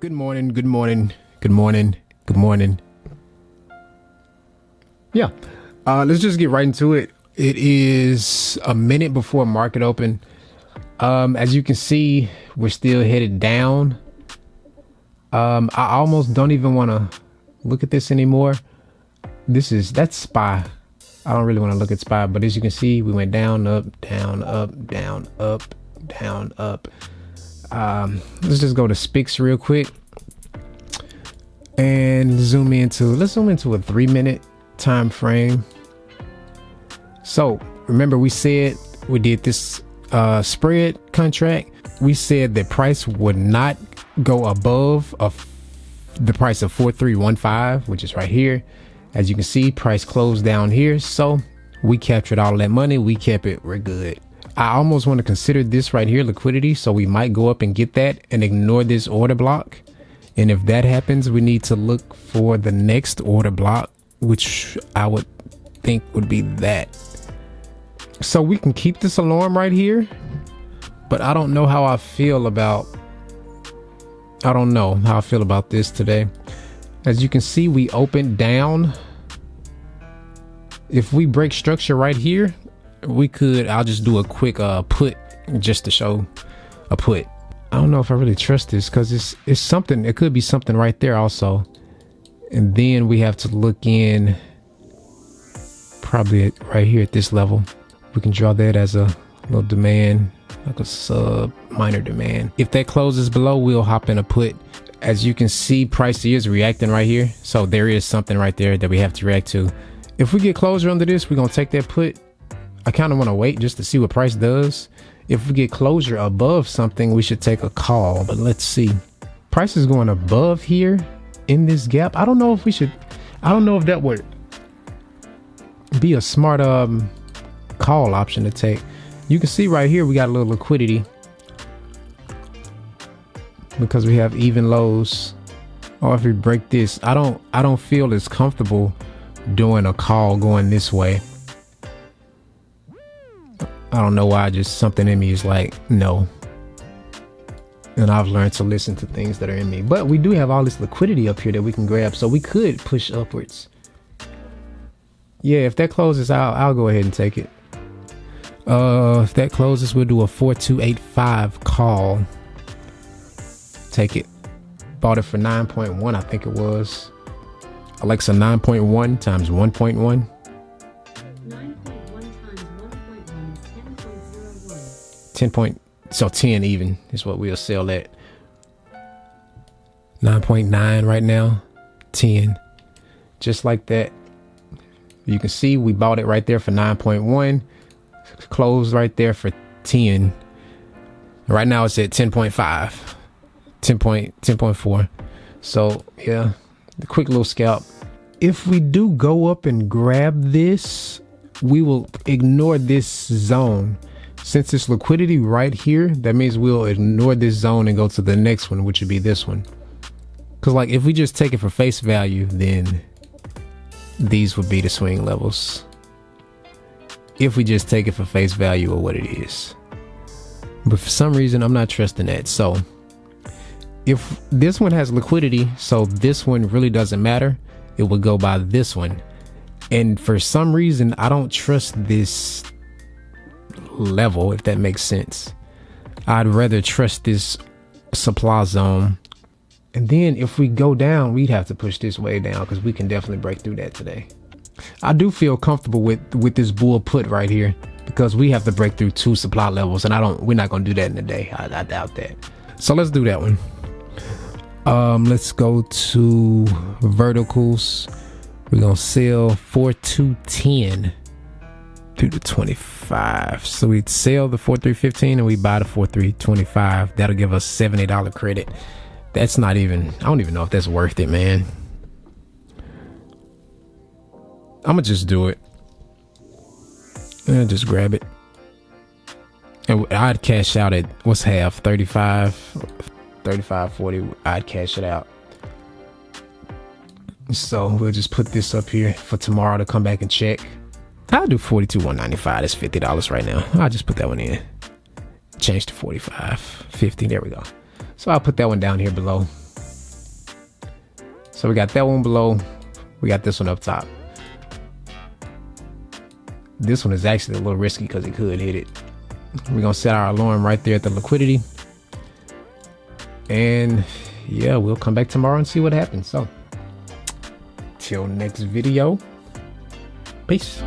Good morning, good morning, good morning, good morning. Yeah, let's just get right into it. It is a minute before market open. As you can see, we're still headed down. I almost don't even want to look at this anymore. That's SPY. I don't really want to look at SPY, but as you can see, we went down, up, down, up, down, up, down, up. Let's just go to SPX real quick and let's zoom into a 3-minute time frame. So remember, we said we did this spread contract. We said that price would not go above the price of 4315, which is right here. As you can see, price closed down here, so we captured all that money. We kept it. We're good. I almost want to consider this right here liquidity, so we might go up and get that and ignore this order block. And if that happens, we need to look for the next order block, which I would think would be that. So we can keep this alarm right here, but I don't know how I feel about this today. As you can see, we opened down. If we break structure right here, I'll just do a quick put just to show a put. I don't know if I really trust this because it's something. It could be something right there also. And then we have to look in probably right here at this level. We can draw that as a little demand, like a sub minor demand. If that closes below, we'll hop in a put. As you can see, price is reacting right here. So there is something right there that we have to react to. If we get closure under this, we're going to take that put. I kind of want to wait just to see what price does. If we get closure above something, we should take a call, but let's see. Price is going above here in this gap. I don't know if that would be a smart call option to take. You can see right here, we got a little liquidity because we have even lows. Or if we break this, I don't feel as comfortable doing a call going this way. I don't know why, just something in me is like, no. And I've learned to listen to things that are in me. But we do have all this liquidity up here that we can grab, so we could push upwards. Yeah, if that closes, I'll go ahead and take it. If that closes, we'll do a 4285 call. Take it. Bought it for 9.1, I think it was. Alexa, 9.1 times 1.1. So 10 even is what we'll sell at. 9.9 right now, 10, just like that. You can see we bought it right there for 9.1, closed right there for 10. Right now it's at 10.5, 10.4. So yeah, the quick little scalp. If we do go up and grab this, we will ignore this zone. Since it's liquidity right here, that means we'll ignore this zone and go to the next one, which would be this one. Because like if we just take it for face value, then these would be the swing levels. If we just take it for face value or what it is. But for some reason, I'm not trusting that. So if this one has liquidity, so this one really doesn't matter, it would go by this one. And for some reason, I don't trust this level, if that makes sense. I'd rather trust this supply zone. And then if we go down, we'd have to push this way down because we can definitely break through that today. I do feel comfortable with this bull put right here because we have to break through 2 supply levels, and we're not going to do that in a day. I doubt that. So let's do that one. Let's go to verticals. We're gonna sell 4210 through the 25. So we'd sell the 4315 and we buy the 4325. That'll give us $70 credit. That's not even, I don't even know if that's worth it, man. I'm gonna just do it and just grab it. And I'd cash out at what's half, 35, 40. I'd cash it out. So we'll just put this up here for tomorrow to come back and check. I'll do 42,195. That's $50 right now. I'll just put that one in. Change to 45.50. There we go. So I'll put that one down here below. So we got that one below. We got this one up top. This one is actually a little risky because it could hit it. We're gonna set our alarm right there at the liquidity. And yeah, we'll come back tomorrow and see what happens. So till next video, peace.